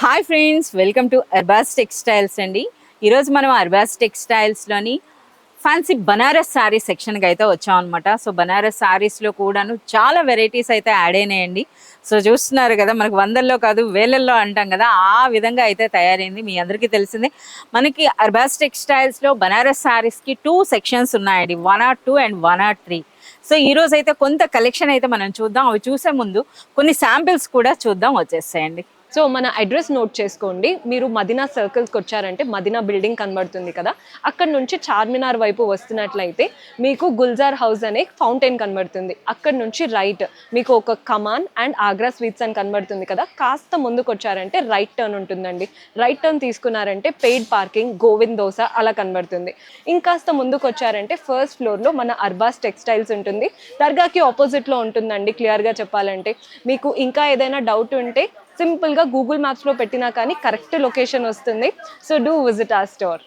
Hi friends, welcome to Arbaz textiles అండి. ఈరోజు మనం అర్బాస్ టెక్స్టైల్స్లోని ఫ్యాన్సీ బనారస్ శారీ సెక్షన్కి అయితే వచ్చాం అనమాట. సో బనారస్ శారీస్లో కూడాను చాలా వెరైటీస్ అయితే యాడ్ అయినాయండి. సో చూస్తున్నారు కదా, మనకు వందల్లో కాదు వేలల్లో అంటాం కదా, ఆ విధంగా అయితే తయారైంది. మీ అందరికీ తెలిసిందే, మనకి అర్బాస్ టెక్స్టైల్స్లో బనారస్ శారీస్కి 2 సెక్షన్స్ ఉన్నాయండి, 102 అండ్ 103. సో ఈరోజు అయితే కొంత కలెక్షన్ అయితే మనం చూద్దాం. అవి చూసే ముందు కొన్ని శాంపిల్స్ కూడా చూద్దాం, వచ్చేస్తాయండి. సో మన అడ్రస్ నోట్ చేసుకోండి. మీరు మదీనా సర్కిల్స్కి వచ్చారంటే మదీనా బిల్డింగ్ కనబడుతుంది కదా, అక్కడ నుంచి చార్మినార్ వైపు వస్తున్నట్లయితే మీకు గుల్జార్ హౌస్ అనే ఫౌంటైన్ కనబడుతుంది. అక్కడ నుంచి రైట్ మీకు ఒక కమాన్ అండ్ ఆగ్రా స్వీట్స్ అని కనబడుతుంది కదా, కాస్త ముందుకు వచ్చారంటే రైట్ టర్న్ ఉంటుందండి. రైట్ టర్న్ తీసుకున్నారంటే పెయిడ్ పార్కింగ్, గోవింద్ దోస అలా కనబడుతుంది. ఇంకాస్త ముందుకు వచ్చారంటే ఫస్ట్ ఫ్లోర్లో మన అర్బాస్ టెక్స్టైల్స్ ఉంటుంది. దర్గాకి ఆపోజిట్లో ఉంటుందండి. క్లియర్గా చెప్పాలంటే మీకు ఇంకా ఏదైనా డౌట్ ఉంటే సింపుల్గా గూగుల్ మ్యాప్స్లో పెట్టినా కానీ కరెక్ట్ లొకేషన్ వస్తుంది. So do visit our store.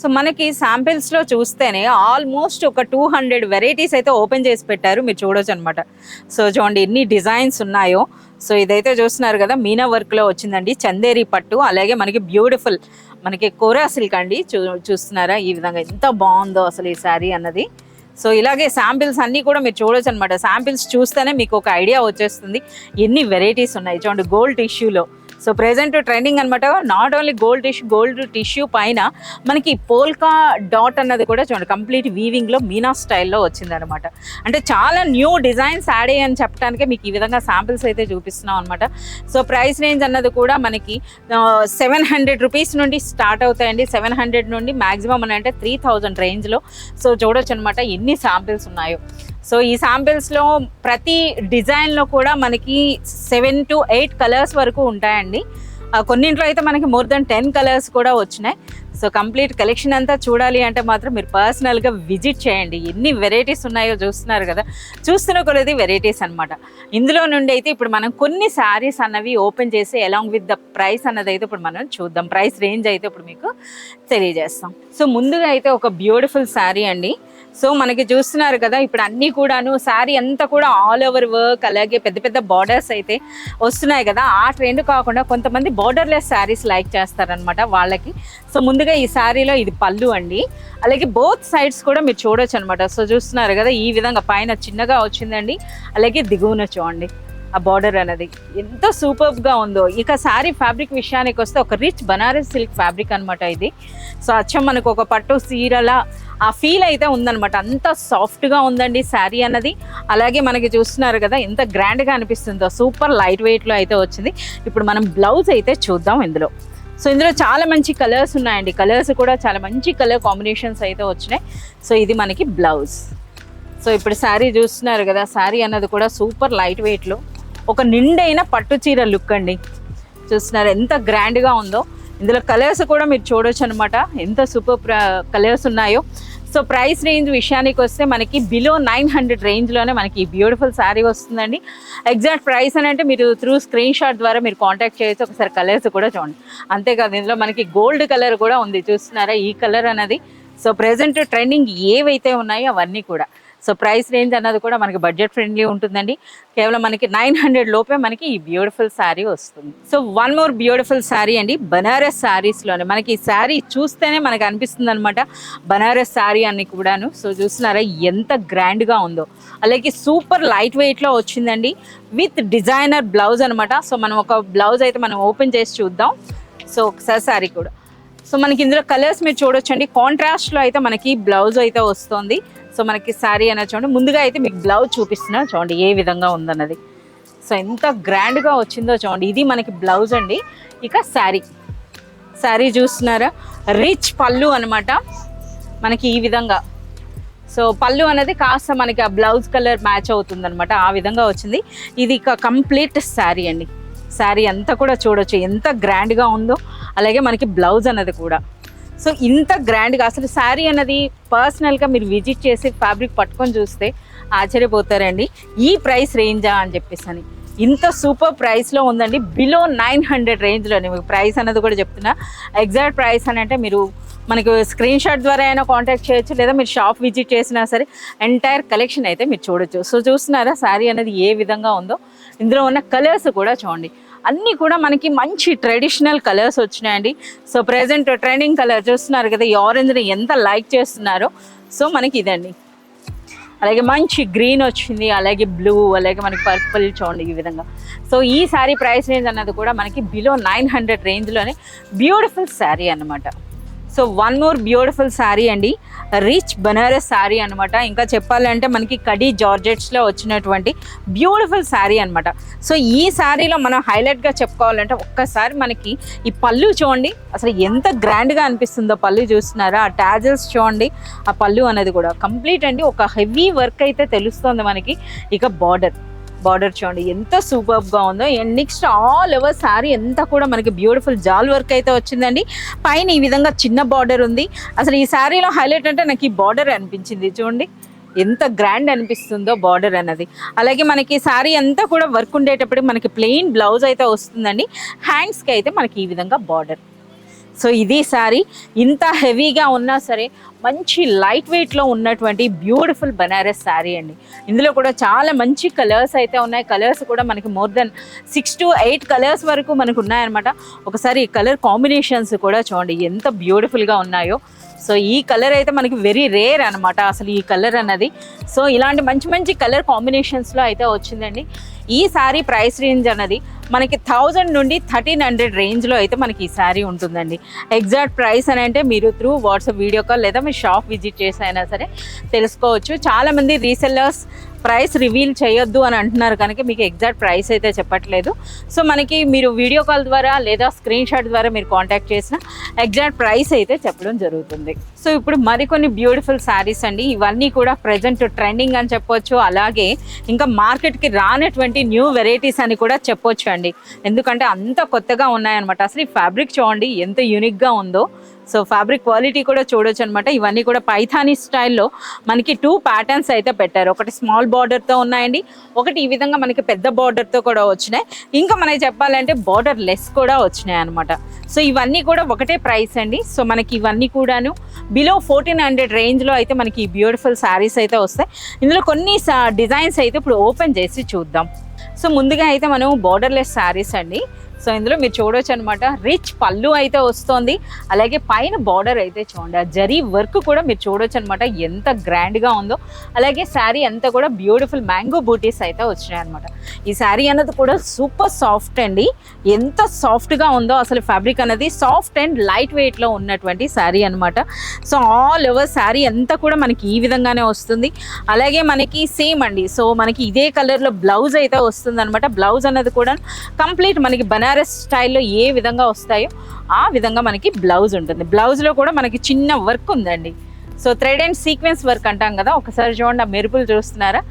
So మనకి శాంపిల్స్లో చూస్తేనే ఆల్మోస్ట్ ఒక 200 వెరైటీస్ అయితే ఓపెన్ చేసి పెట్టారు, మీరు చూడొచ్చు అనమాట. సో చూడండి ఎన్ని డిజైన్స్ ఉన్నాయో. సో ఇదైతే చూస్తున్నారు కదా, మీనా వర్క్లో వచ్చిందండి, చందేరి పట్టు, అలాగే మనకి బ్యూటిఫుల్ మనకి కోరా సిల్క్ అండి. చూస్తున్నారా ఈ విధంగా ఎంత బాగుందో అసలు ఈ శారీ అన్నది. సో ఇలాగే శాంపిల్స్ అన్నీ కూడా మీరు చూడొచ్చు అనమాట. శాంపిల్స్ చూస్తేనే మీకు ఒక ఐడియా వచ్చేస్తుంది ఎన్ని వెరైటీస్ ఉన్నాయి. చూడండి గోల్డ్ టిష్యూలో, సో ప్రెజెంట్ ట్రెండింగ్ అనమాట. నాట్ ఓన్లీ గోల్డ్ టిష్యూ పైన మనకి పోల్కా డాట్ అన్నది కూడా చూడండి కంప్లీట్ వీవింగ్లో మీనా స్టైల్లో వచ్చిందనమాట. అంటే చాలా న్యూ డిజైన్స్ యాడ్ అయ్యని చెప్పడానికే మీకు ఈ విధంగా శాంపిల్స్ అయితే చూపిస్తున్నాం అనమాట. సో ప్రైస్ రేంజ్ అన్నది కూడా మనకి 700 రూపీస్ నుండి స్టార్ట్ అవుతాయండి. 700 నుండి మ్యాక్సిమం అని అంటే 3000 రేంజ్లో. సో చూడొచ్చు అనమాట ఎన్ని శాంపిల్స్ ఉన్నాయో. సో ఈ శాంపిల్స్లో ప్రతి డిజైన్లో కూడా మనకి 7 to 8 కలర్స్ వరకు ఉంటాయండి. కొన్నింట్లో అయితే మనకి మోర్ దెన్ 10 కలర్స్ కూడా వచ్చినాయి. సో కంప్లీట్ కలెక్షన్ అంతా చూడాలి అంటే మాత్రం మీరు పర్సనల్గా విజిట్ చేయండి. ఎన్ని వెరైటీస్ ఉన్నాయో చూస్తున్నారు కదా, చూస్తున్న కొలది వెరైటీస్ అనమాట. ఇందులో నుండి అయితే ఇప్పుడు మనం కొన్ని శారీస్ అన్నవి ఓపెన్ చేసి అలాంగ్ విత్ ద ప్రైస్ అన్నది అయితే ఇప్పుడు మనం చూద్దాం. ప్రైస్ రేంజ్ అయితే ఇప్పుడు మీకు తెలియజేస్తాం. సో ముందుగా అయితే ఒక బ్యూటిఫుల్ శారీ అండి. సో మనకి చూస్తున్నారు కదా, ఇప్పుడు అన్నీ కూడాను శారీ అంతా కూడా ఆల్ ఓవర్ వర్క్, అలాగే పెద్ద పెద్ద బార్డర్స్ అయితే వస్తున్నాయి కదా. ఆ ట్రెండ్ కాకుండా కొంతమంది బార్డర్లెస్ శారీస్ లైక్ చేస్తారనమాట వాళ్ళకి. సో ముందుగా ఈ శారీలో ఇది పళ్ళు అండి, అలాగే బోత్ సైడ్స్ కూడా మీరు చూడొచ్చు అనమాట. సో చూస్తున్నారు కదా ఈ విధంగా పైన చిన్నగా వచ్చిందండి, అలాగే దిగువన చూడండి ఆ బార్డర్ అనేది ఎంత సూపర్గా ఉందో. ఇక శారీ ఫ్యాబ్రిక్ విషయానికి వస్తే ఒక రిచ్ బనారస్ సిల్క్ ఫ్యాబ్రిక్ అనమాట ఇది. సో అచ్చం మనకు ఒక పట్టు సీరలా ఆ ఫీల్ అయితే ఉందనమాట. అంత సాఫ్ట్గా ఉందండి శారీ అన్నది. అలాగే మనకి చూస్తున్నారు కదా ఎంత గ్రాండ్గా అనిపిస్తుందో, సూపర్ లైట్ వెయిట్లో అయితే వచ్చింది. ఇప్పుడు మనం బ్లౌజ్ అయితే చూద్దాం ఇందులో. సో ఇందులో చాలా మంచి కలర్స్ ఉన్నాయండి, కలర్స్ కూడా చాలా మంచి కలర్ కాంబినేషన్స్ అయితే వచ్చినాయి. సో ఇది మనకి బ్లౌజ్. సో ఇప్పుడు శారీ చూస్తున్నారు కదా, శారీ అన్నది కూడా సూపర్ లైట్ వెయిట్లో ఒక నిండైన పట్టు చీర లుక్ అండి. చూస్తున్నారు ఎంత గ్రాండ్గా ఉందో. ఇందులో కలర్స్ కూడా మీరు చూడొచ్చు అనమాట, ఎంత సూపర్ కలర్స్ ఉన్నాయో. సో ప్రైస్ రేంజ్ విషయానికి వస్తే మనకి బిలో 900 రేంజ్లోనే మనకి ఈ బ్యూటిఫుల్ శారీ వస్తుందండి. ఎగ్జాక్ట్ ప్రైస్ అని అంటే మీరు త్రూ స్క్రీన్ షాట్ ద్వారా మీరు కాంటాక్ట్ చేయొచ్చు. ఒకసారి కలర్స్ కూడా చూడండి. అంతేకాదు ఇందులో మనకి గోల్డ్ కలర్ కూడా ఉంది, చూస్తున్నారా ఈ కలర్ అనేది. సో ప్రెజెంట్ ట్రెండింగ్ ఏవైతే ఉన్నాయో అవన్నీ కూడా. సో ప్రైస్ రేంజ్ అన్నది కూడా మనకి బడ్జెట్ ఫ్రెండ్లీ ఉంటుందండి. కేవలం మనకి 900 లోపే మనకి ఈ బ్యూటిఫుల్ శారీ వస్తుంది. So one more beautiful sari అండి, బనారస్ శారీస్లోనే. మనకి ఈ శారీ చూస్తేనే మనకు అనిపిస్తుంది అనమాట బనారస్ శారీ అని కూడాను. సో చూస్తున్నారా ఎంత గ్రాండ్గా ఉందో, అలాగే సూపర్ లైట్ వెయిట్లో వచ్చిందండి విత్ డిజైనర్ బ్లౌజ్ అనమాట. సో మనం ఒక బ్లౌజ్ అయితే మనం ఓపెన్ చేసి చూద్దాం. సో ఒకసారి శారీ కూడా. సో మనకి ఇందులో కలర్స్ మీరు చూడొచ్చండి. కాంట్రాస్ట్లో అయితే మనకి బ్లౌజ్ అయితే వస్తుంది. సో మనకి శారీ అనేది చూడండి. ముందుగా అయితే మీకు బ్లౌజ్ చూపిస్తున్నా చూడండి ఏ విధంగా ఉందన్నది. సో ఎంత గ్రాండ్గా వచ్చిందో చూడండి. ఇది మనకి బ్లౌజ్ అండి. ఇక శారీ చూస్తున్నారా, రిచ్ పళ్ళు అనమాట మనకి ఈ విధంగా. సో పళ్ళు అనేది కాస్త మనకి ఆ బ్లౌజ్ కలర్ మ్యాచ్ అవుతుంది అనమాట, ఆ విధంగా వచ్చింది. ఇది ఇక కంప్లీట్ శారీ అండి. శారీ అంతా కూడా చూడొచ్చు ఎంత గ్రాండ్గా ఉందో. అలాగే మనకి బ్లౌజ్ అన్నది కూడా సో ఇంత గ్రాండ్గా, అసలు శారీ అనేది పర్సనల్గా మీరు విజిట్ చేసి ఫ్యాబ్రిక్ పట్టుకొని చూస్తే ఆశ్చర్యపోతారండి. ఈ ప్రైస్ రేంజా అని చెప్పేసి అని, ఇంత సూపర్ ప్రైస్లో ఉందండి. బిలో 900 రేంజ్లోనే మీకు ప్రైస్ అనేది కూడా చెప్తున్నా. ఎగ్జాక్ట్ ప్రైస్ అని అంటే మీరు మనకు స్క్రీన్ షాట్ ద్వారా అయినా కాంటాక్ట్ చేయొచ్చు, లేదా మీరు షాప్ విజిట్ చేసినా సరే ఎంటైర్ కలెక్షన్ అయితే మీరు చూడొచ్చు. సో చూస్తున్నారా శారీ అనేది ఏ విధంగా ఉందో. ఇందులో ఉన్న కలర్స్ కూడా చూడండి, అన్నీ కూడా మనకి మంచి ట్రెడిషనల్ కలర్స్ వచ్చినాయండి. సో ప్రెజెంట్ ట్రెండింగ్ కలర్ చూస్తున్నారు కదా, ఈ ఆరెంజ్ని ఎంత లైక్ చేస్తున్నారో. సో మనకి ఇదండి, అలాగే మంచి గ్రీన్ వచ్చింది, అలాగే బ్లూ, అలాగే మనకి పర్పుల్ చూడండి ఈ విధంగా. సో ఈ శారీ ప్రైస్ రేంజ్ అన్నది కూడా మనకి బిలో 900 రేంజ్లోనే బ్యూటిఫుల్ శారీ అన్నమాట. So one more beautiful sari అండి, రిచ్ బనారస్ శారీ అనమాట. ఇంకా చెప్పాలంటే మనకి కడీ జార్జెట్స్లో వచ్చినటువంటి బ్యూటిఫుల్ శారీ అనమాట. సో ఈ శారీలో మనం హైలైట్గా చెప్పుకోవాలంటే ఒక్కసారి మనకి ఈ పళ్ళు చూడండి, అసలు ఎంత గ్రాండ్గా అనిపిస్తుందో. పళ్ళు చూస్తున్నారా, ఆ టాజల్స్ చూడండి, ఆ పళ్ళు అనేది కూడా కంప్లీట్ అండి. ఒక హెవీ వర్క్ అయితే తెలుస్తుంది మనకి. ఇక బార్డర్ చూడండి ఎంత సూపర్గా ఉందో. And next all over sari ఎంత కూడా మనకి బ్యూటిఫుల్ జాల్ వర్క్ అయితే వచ్చిందండి. పైన ఈ విధంగా చిన్న బార్డర్ ఉంది. అసలు ఈ శారీలో హైలైట్ అంటే నాకు ఈ బార్డర్ అనిపించింది. చూడండి ఎంత గ్రాండ్ అనిపిస్తుందో బార్డర్ అన్నది. అలాగే మనకి శారీ అంతా కూడా వర్క్ ఉండేటప్పుడు మనకి ప్లెయిన్ బ్లౌజ్ అయితే వస్తుందండి. హ్యాండ్స్కి అయితే మనకి ఈ విధంగా బార్డర్. సో ఇది శారీ ఇంత హెవీగా ఉన్నా సరే మంచి లైట్ వెయిట్లో ఉన్నటువంటి బ్యూటిఫుల్ బనారస్ శారీ అండి. ఇందులో కూడా చాలా మంచి కలర్స్ అయితే ఉన్నాయి. కలర్స్ కూడా మనకి మోర్ దెన్ 6 to 8 కలర్స్ వరకు మనకు ఉన్నాయన్నమాట. ఒకసారి ఈ కలర్ కాంబినేషన్స్ కూడా చూడండి ఎంత బ్యూటిఫుల్గా ఉన్నాయో. సో ఈ కలర్ అయితే మనకి వెరీ రేర్ అనమాట అసలు ఈ కలర్ అన్నది. సో ఇలాంటి మంచి మంచి కలర్ కాంబినేషన్స్లో అయితే వచ్చిందండి. ఈ శారీ ప్రైస్ రేంజ్ అన్నది మనకి 1000 నుండి 1300 రేంజ్లో అయితే మనకి ఈ శారీ ఉంటుందండి. ఎగ్జాక్ట్ ప్రైస్ అని అంటే మీరు త్రూ వాట్సాప్ వీడియో కాల్ లేదా మీ షాప్ విజిట్ చేసి అయినా సరే తెలుసుకోవచ్చు. చాలామంది రీసెల్లర్స్ ప్రైస్ రివీల్ చేయొద్దు అని అంటున్నారు కనుక మీకు ఎగ్జాక్ట్ ప్రైస్ అయితే చెప్పట్లేదు. సో మనకి మీరు వీడియో కాల్ ద్వారా లేదా స్క్రీన్ షాట్ ద్వారా మీరు కాంటాక్ట్ చేసిన ఎగ్జాక్ట్ ప్రైస్ అయితే చెప్పడం జరుగుతుంది. సో ఇప్పుడు మరికొన్ని బ్యూటిఫుల్ శారీస్ అండి. ఇవన్నీ కూడా ప్రజెంట్ ట్రెండింగ్ అని చెప్పొచ్చు. అలాగే ఇంకా మార్కెట్కి రానటువంటి న్యూ వెరైటీస్ అని కూడా చెప్పొచ్చు అండి. ఎందుకంటే అంత కొత్తగా ఉన్నాయన్నమాట. అసలు ఈ ఫ్యాబ్రిక్ చూడండి ఎంత యూనిక్గా ఉందో. సో ఫ్యాబ్రిక్ క్వాలిటీ కూడా చూడొచ్చు అనమాట. ఇవన్నీ కూడా పైథానీ స్టైల్లో మనకి 2 ప్యాటర్న్స్ అయితే పెట్టారు. ఒకటి స్మాల్ బార్డర్తో ఉన్నాయండి, ఒకటి ఈ విధంగా మనకి పెద్ద బార్డర్తో కూడా వచ్చినాయి. ఇంకా మనకి చెప్పాలంటే బార్డర్ లెస్ కూడా వచ్చినాయి అనమాట. సో ఇవన్నీ కూడా ఒకటే ప్రైస్ అండి. సో మనకి ఇవన్నీ కూడాను బిలో 1400 రేంజ్లో అయితే మనకి ఈ బ్యూటిఫుల్ శారీస్ అయితే వస్తాయి. ఇందులో కొన్ని డిజైన్స్ అయితే ఇప్పుడు ఓపెన్ చేసి చూద్దాం. సో ముందుగా అయితే మనం బార్డర్లెస్ శారీస్ అండి. సో ఇందులో మీరు చూడొచ్చు అనమాట, రిచ్ పళ్ళు అయితే వస్తుంది. అలాగే పైన బార్డర్ అయితే చూడండి, ఆ జరీ వర్క్ కూడా మీరు చూడొచ్చు అనమాట ఎంత గ్రాండ్గా ఉందో. అలాగే శారీ అంతా కూడా బ్యూటిఫుల్ మ్యాంగో బూటీస్ అయితే వచ్చినాయి అనమాట. ఈ శారీ అన్నది కూడా సూపర్ సాఫ్ట్ అండి. ఎంత సాఫ్ట్గా ఉందో అసలు ఫ్యాబ్రిక్ అనేది, సాఫ్ట్ అండ్ లైట్ వెయిట్లో ఉన్నటువంటి శారీ అనమాట. సో ఆల్ ఓవర్ శారీ అంతా కూడా మనకి ఈ విధంగానే వస్తుంది. అలాగే మనకి సేమ్ అండి, సో మనకి ఇదే కలర్లో బ్లౌజ్ అయితే వస్తుంది అనమాట. బ్లౌజ్ అన్నది కూడా కంప్లీట్ మనకి బనారస్ స్టైల్లో ఏ విధంగా వస్తాయో ఆ విధంగా మనకి బ్లౌజ్ ఉంటుంది. బ్లౌజ్లో కూడా మనకి చిన్న వర్క్ ఉందండి. So thread and sequence work అంటాం కదా, ఒకసారి చూడండి ఆ మెరుపులు చూస్తున్నారా,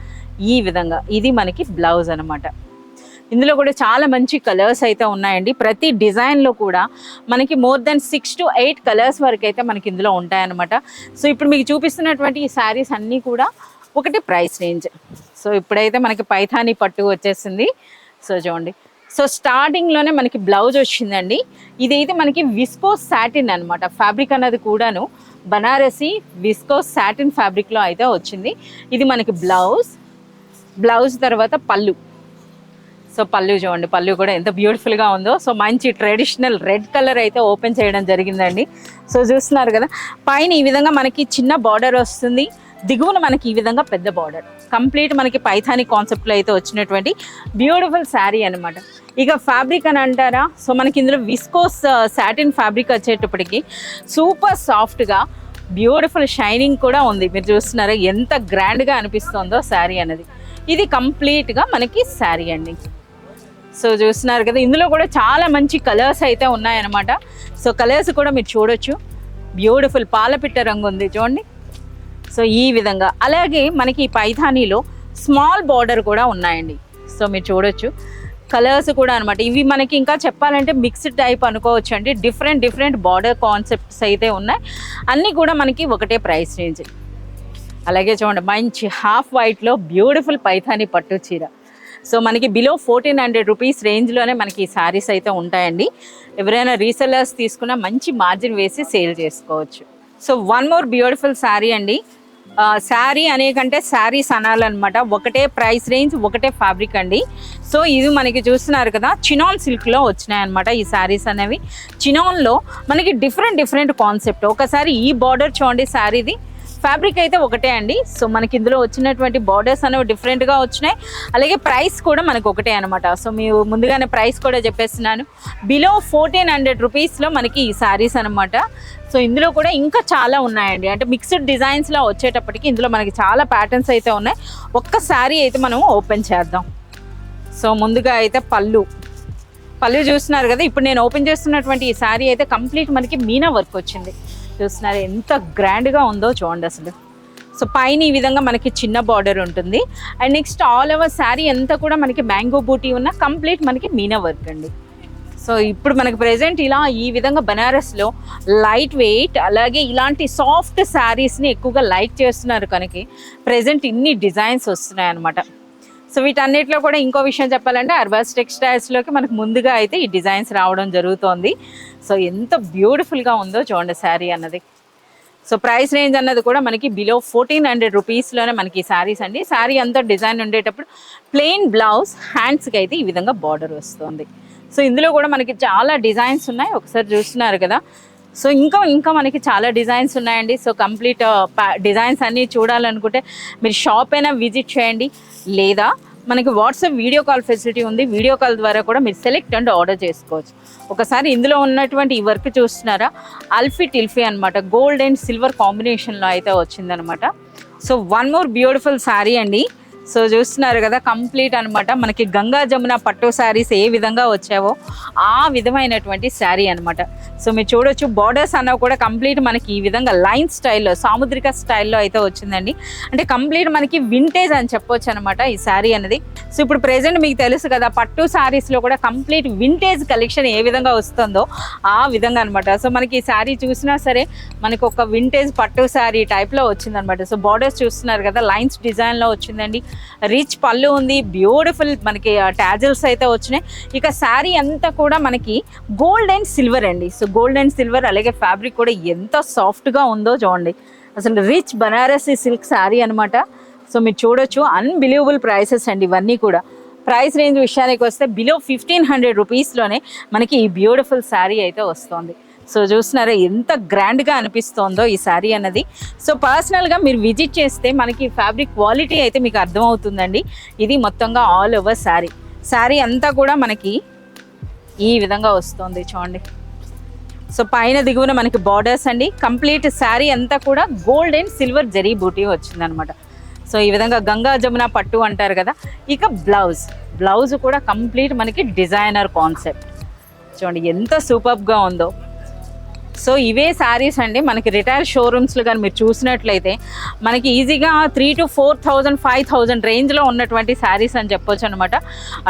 ఈ విధంగా ఇది మనకి బ్లౌజ్ అనమాట. ఇందులో కూడా చాలా మంచి కలర్స్ అయితే ఉన్నాయండి. ప్రతి డిజైన్లో కూడా మనకి మోర్ దెన్ 6 to 8 కలర్స్ వరకు అయితే మనకి ఇందులో ఉంటాయన్నమాట. సో ఇప్పుడు మీకు చూపిస్తున్నటువంటి ఈ శారీస్ అన్నీ కూడా ఒకటి ప్రైస్ రేంజ్. సో ఇప్పుడైతే మనకి పైథానీ పట్టు వచ్చేసింది. సో చూడండి, సో స్టార్టింగ్లోనే మనకి బ్లౌజ్ వచ్చిందండి. ఇదైతే మనకి విస్కోస్ సాటిన్ అనమాట. ఫ్యాబ్రిక్ అన్నది కూడాను బనారసి విస్కోస్ సాటిన్ ఫ్యాబ్రిక్లో అయితే వచ్చింది. ఇది మనకి బ్లౌజ్ తర్వాత పళ్ళు. సో పళ్ళు చూడండి, పళ్ళు కూడా ఎంత బ్యూటిఫుల్గా ఉందో. సో మంచి ట్రెడిషనల్ రెడ్ కలర్ అయితే ఓపెన్ చేయడం జరిగిందండి. సో చూస్తున్నారు కదా, పైన ఈ విధంగా మనకి చిన్న బార్డర్ వస్తుంది, దిగువన మనకి ఈ విధంగా పెద్ద బార్డర్. కంప్లీట్ మనకి పైథానీ కాన్సెప్ట్లో అయితే వచ్చినటువంటి బ్యూటిఫుల్ శారీ అనమాట. ఇక ఫ్యాబ్రిక్ అని అంటారా, సో మనకి ఇందులో విస్కోస్ సాటిన్ ఫ్యాబ్రిక్ వచ్చేటప్పటికి సూపర్ సాఫ్ట్గా బ్యూటిఫుల్ షైనింగ్ కూడా ఉంది. మీరు చూస్తున్నారా ఎంత గ్రాండ్గా అనిపిస్తుందో శారీ అనేది. ఇది కంప్లీట్గా మనకి శారీ అండి. సో చూస్తున్నారు కదా, ఇందులో కూడా చాలా మంచి కలర్స్ అయితే ఉన్నాయన్నమాట. సో కలర్స్ కూడా మీరు చూడొచ్చు, బ్యూటిఫుల్ పాలపిట్ట రంగు ఉంది చూడండి. సో ఈ విధంగా, అలాగే మనకి ఈ పైథానీలో స్మాల్ బార్డర్ కూడా ఉన్నాయండి. సో మీరు చూడొచ్చు కలర్స్ కూడా అనమాట. ఇవి మనకి ఇంకా చెప్పాలంటే మిక్స్డ్ టైప్ అనుకోవచ్చు అండి. డిఫరెంట్ బార్డర్ కాన్సెప్ట్స్ అయితే ఉన్నాయి. అన్నీ కూడా మనకి ఒకటే ప్రైస్ రేంజ్. అలాగే చూడండి మంచి హాఫ్ వైట్లో బ్యూటిఫుల్ పైథానీ పట్టు చీర. సో మనకి బిలో 1400 రూపీస్ రేంజ్లోనే మనకి ఈ శారీస్ అయితే ఉంటాయండి. ఎవరైనా రీసెలర్స్ తీసుకున్నా మంచి మార్జిన్ వేసి సేల్ చేసుకోవచ్చు. So one more beautiful sari అండి. శారీ అనే కంటే శారీస్ అనాలన్నమాట. ఒకటే ప్రైస్ రేంజ్, ఒకటే ఫ్యాబ్రిక్ అండి. సో ఇది మనకి చూస్తున్నారు కదా, చినాన్ సిల్క్లో వచ్చినాయి అనమాట ఈ శారీస్ అనేవి. చినాన్లో మనకి డిఫరెంట్ కాన్సెప్ట్. ఒకసారి ఈ బార్డర్ చూడండి, శారీది ఫ్యాబ్రిక్ అయితే ఒకటే అండి. సో మనకి ఇందులో వచ్చినటువంటి బార్డర్స్ అనేవి డిఫరెంట్గా వచ్చినాయి. అలాగే ప్రైస్ కూడా మనకు ఒకటే అనమాట. సో మీరు ముందుగానే ప్రైస్ కూడా చెప్పేస్తున్నాను, బిలో 1400 రూపీస్లో మనకి ఈ శారీస్ అనమాట. సో ఇందులో కూడా ఇంకా చాలా ఉన్నాయండి. అంటే మిక్స్డ్ డిజైన్స్లో వచ్చేటప్పటికి ఇందులో మనకి చాలా ప్యాటర్న్స్ అయితే ఉన్నాయి. ఒక్క శారీ అయితే మనం ఓపెన్ చేద్దాం. సో ముందుగా అయితే పళ్ళు చూస్తున్నారు కదా. ఇప్పుడు నేను ఓపెన్ చేస్తున్నటువంటి ఈ శారీ అయితే కంప్లీట్ మనకి మీనా వర్క్ వచ్చింది. చూస్తున్నారు ఎంత గ్రాండ్గా ఉందో చూడండి అసలు. సో పైన ఈ విధంగా మనకి చిన్న బార్డర్ ఉంటుంది. And next all over sari అంతా కూడా మనకి మ్యాంగో బూటీ ఉన్న కంప్లీట్ మనకి మీనా వర్క్ అండి. సో ఇప్పుడు మనకి ప్రెజెంట్ ఇలా ఈ విధంగా బనారస్లో లైట్ వెయిట్, అలాగే ఇలాంటి సాఫ్ట్ శారీస్ని ఎక్కువగా లైక్ చేస్తున్నారు కనుక ప్రెజెంట్ ఇన్ని డిజైన్స్ వస్తున్నాయి అనమాట. సో వీటన్నిటిలో కూడా ఇంకో విషయం చెప్పాలంటే అర్బాస్ టెక్స్టైల్స్లోకి మనకు ముందుగా అయితే ఈ డిజైన్స్ రావడం జరుగుతోంది. సో ఎంత బ్యూటిఫుల్గా ఉందో చూడండి శారీ అన్నది. సో ప్రైస్ రేంజ్ అన్నది కూడా మనకి బిలో 1400 రూపీస్లోనే మనకి ఈ శారీస్ అండి. శారీ అంతా డిజైన్ ఉండేటప్పుడు ప్లెయిన్ బ్లౌజ్, హ్యాండ్స్కి అయితే ఈ విధంగా బార్డర్ వస్తుంది. సో ఇందులో కూడా మనకి చాలా డిజైన్స్ ఉన్నాయి, ఒకసారి చూస్తున్నారు కదా. సో ఇంకా మనకి చాలా డిజైన్స్ ఉన్నాయండి. సో కంప్లీట్ డిజైన్స్ అన్నీ చూడాలనుకుంటే మీరు షాప్ అయినా విజిట్ చేయండి, లేదా మనకి వాట్సాప్ వీడియో కాల్ ఫెసిలిటీ ఉంది. వీడియో కాల్ ద్వారా కూడా మీరు సెలెక్ట్ అండ్ ఆర్డర్ చేసుకోవచ్చు. ఒకసారి ఇందులో ఉన్నటువంటి ఈ వర్క్ చూస్తున్నారా, అల్ఫీ టిల్ఫీ అనమాట, గోల్డ్ అండ్ సిల్వర్ కాంబినేషన్లో అయితే వచ్చిందనమాట. So one more beautiful sari అండి. సో చూస్తున్నారు కదా, కంప్లీట్ అనమాట మనకి గంగా జమున పట్టు శారీస్ ఏ విధంగా వచ్చావో ఆ విధమైనటువంటి శారీ అనమాట. సో మీరు చూడొచ్చు బార్డర్స్ అన్నవి కూడా కంప్లీట్ మనకి ఈ విధంగా లైన్ స్టైల్లో, సాముద్రిక స్టైల్లో అయితే వచ్చిందండి. అంటే కంప్లీట్ మనకి వింటేజ్ అని చెప్పొచ్చు అనమాట ఈ శారీ అనేది. సో ఇప్పుడు ప్రెజెంట్ మీకు తెలుసు కదా, పట్టు శారీస్లో కూడా కంప్లీట్ వింటేజ్ కలెక్షన్ ఏ విధంగా వస్తుందో ఆ విధంగా అనమాట. సో మనకి ఈ శారీ చూసినా సరే మనకి ఒక వింటేజ్ పట్టు శారీ టైప్లో వచ్చిందనమాట. సో బార్డర్స్ చూస్తున్నారు కదా, లైన్స్ డిజైన్లో వచ్చిందండి. రిచ్ పళ్ళు ఉంది, బ్యూటిఫుల్ మనకి టాజిల్స్ అయితే వచ్చినాయి. ఇక శారీ అంతా కూడా మనకి గోల్డ్ అండ్ సిల్వర్ అండి. సో గోల్డ్ అండ్ సిల్వర్, అలాగే ఫ్యాబ్రిక్ కూడా ఎంత సాఫ్ట్గా ఉందో చూడండి. అసలు రిచ్ బనారసి సిల్క్ శారీ అనమాట. సో మీరు చూడొచ్చు, అన్బిలీవబుల్ ప్రైసెస్ అండి ఇవన్నీ కూడా. ప్రైస్ రేంజ్ విషయానికి వస్తే బిలో 1500 రూపీస్లోనే మనకి ఈ బ్యూటిఫుల్ శారీ అయితే వస్తుంది. సో చూస్తున్నారా ఎంత గ్రాండ్గా అనిపిస్తోందో ఈ శారీ అన్నది. సో పర్సనల్గా మీరు విజిట్ చేస్తే మనకి ఫ్యాబ్రిక్ క్వాలిటీ అయితే మీకు అర్థమవుతుందండి. ఇది మొత్తంగా ఆల్ ఓవర్ శారీ అంతా కూడా మనకి ఈ విధంగా వస్తుంది చూడండి. సో పైన దిగువన మనకి బార్డర్స్ అండి. కంప్లీట్ శారీ అంతా కూడా గోల్డ్ అండ్ సిల్వర్ జరీ బూటీ వచ్చిందనమాట. సో ఈ విధంగా గంగా జమున పట్టు అంటారు కదా. ఇక బ్లౌజ్ కూడా కంప్లీట్ మనకి డిజైనర్ కాన్సెప్ట్ చూడండి ఎంత సూపర్గా ఉందో. సో ఇవే శారీస్ అండి మనకి రిటైల్ షోరూమ్స్లో కానీ మీరు చూసినట్లయితే మనకి ఈజీగా 3,000 to 4,000, 5,000 రేంజ్లో ఉన్నటువంటి శారీస్ అని చెప్పొచ్చు అనమాట.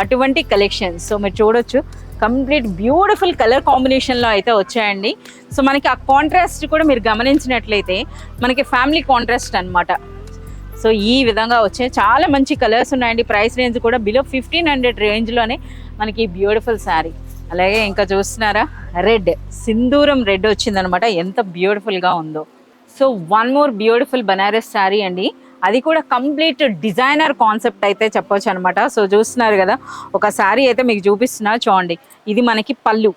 అటువంటి కలెక్షన్స్ సో మీరు చూడొచ్చు, కంప్లీట్ బ్యూటిఫుల్ కలర్ కాంబినేషన్లో అయితే వచ్చాయండి. సో మనకి ఆ కాంట్రాస్ట్ కూడా మీరు గమనించినట్లయితే మనకి ఫ్యామిలీ కాంట్రాస్ట్ అనమాట. సో ఈ విధంగా వచ్చాయి, చాలా మంచి కలర్స్ ఉన్నాయండి. ప్రైస్ రేంజ్ కూడా బిలో 1500 రేంజ్లోనే మనకి బ్యూటిఫుల్ శారీ. అలాగే ఇంకా చూస్తున్నారా, రెడ్, సింధూరం రెడ్ వచ్చిందనమాట, ఎంత బ్యూటిఫుల్గా ఉందో. So one more beautiful Banaras sari అండి. అది కూడా కంప్లీట్ డిజైనర్ కాన్సెప్ట్ అయితే చెప్పొచ్చు అనమాట. సో చూస్తున్నారు కదా, ఒక శారీ అయితే మీకు చూపిస్తున్నా చూడండి. ఇది మనకి పళ్ళు.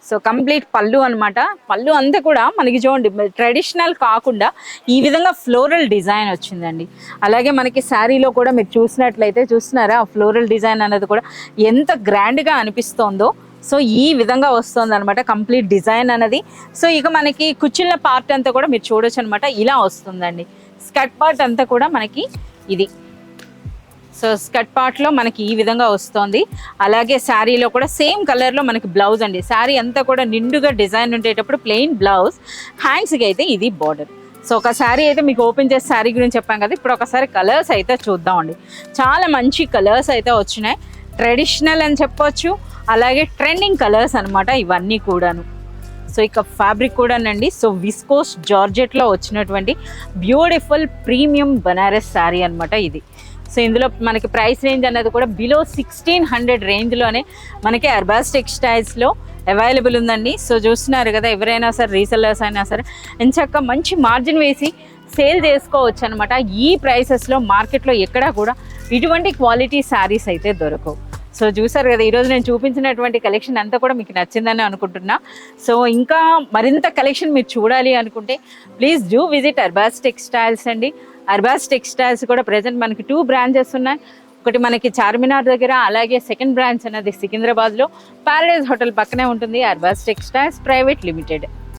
సో కంప్లీట్ పళ్ళు అనమాట. పళ్ళు అంతా కూడా మనకి చూడండి ట్రెడిషనల్ కాకుండా ఈ విధంగా ఫ్లోరల్ డిజైన్ వచ్చిందండి. అలాగే మనకి శారీలో కూడా మీరు చూసినట్లయితే చూస్తున్నారా, ఆ ఫ్లోరల్ డిజైన్ అనేది కూడా ఎంత గ్రాండ్గా అనిపిస్తోందో. సో ఈ విధంగా వస్తుంది అనమాట కంప్లీట్ డిజైన్ అనేది. సో ఇక మనకి కుచ్చిళ్ళ పార్ట్ అంతా కూడా మీరు చూడొచ్చు అనమాట, ఇలా వస్తుందండి. స్కర్ట్ పార్ట్ అంతా కూడా మనకి ఇది. సో స్కర్ట్ పార్ట్లో మనకి ఈ విధంగా వస్తుంది. అలాగే శారీలో కూడా సేమ్ కలర్లో మనకి బ్లౌజ్ అండి. శారీ అంతా కూడా నిండుగా డిజైన్ ఉండేటప్పుడు ప్లెయిన్ బ్లౌజ్, హ్యాండ్స్కి అయితే ఇది బార్డర్. సో ఒక శారీ అయితే మీకు ఓపెన్ చేసి శారీ గురించి చెప్పాం కదా, ఇప్పుడు ఒకసారి కలర్స్ అయితే చూద్దామండి. చాలా మంచి కలర్స్ అయితే వచ్చినాయి. ట్రెడిషనల్ అని చెప్పొచ్చు, అలాగే ట్రెండింగ్ కలర్స్ అనమాట ఇవన్నీ కూడాను. సో ఇక ఫ్యాబ్రిక్ కూడానండి, సో విస్కోస్ జార్జెట్లో వచ్చినటువంటి బ్యూటిఫుల్ ప్రీమియం బనారస్ శారీ అనమాట ఇది. సో ఇందులో మనకి ప్రైస్ రేంజ్ అనేది కూడా బిలో 1600 రేంజ్లోనే మనకి అర్బాస్ టెక్స్టైల్స్లో అవైలబుల్ ఉందండి. సో చూస్తున్నారు కదా, ఎవరైనా సరే రీసెల్లర్స్ అయినా సరే ఎంచక్క మంచి మార్జిన్ వేసి సేల్ చేసుకోవచ్చు అనమాట. ఈ ప్రైసెస్లో మార్కెట్లో ఎక్కడా కూడా ఇటువంటి క్వాలిటీ శారీస్ అయితే దొరకవు. సో చూసారు కదా, ఈరోజు నేను చూపించినటువంటి కలెక్షన్ అంతా కూడా మీకు నచ్చిందని అనుకుంటున్నా. సో ఇంకా మరింత కలెక్షన్ మీరు చూడాలి అనుకుంటే please do visit Arbaz textiles అండి. అర్బాస్ టెక్స్టైల్స్ కూడా ప్రజెంట్ మనకి 2 బ్రాంచెస్ ఉన్నాయి. ఒకటి మనకి చార్మినార్ దగ్గర, అలాగే సెకండ్ బ్రాంచ్ అనేది సికింద్రాబాద్లో ప్యారడైజ్ హోటల్ పక్కనే ఉంటుంది, అర్బాస్ టెక్స్టైల్స్ ప్రైవేట్ లిమిటెడ్.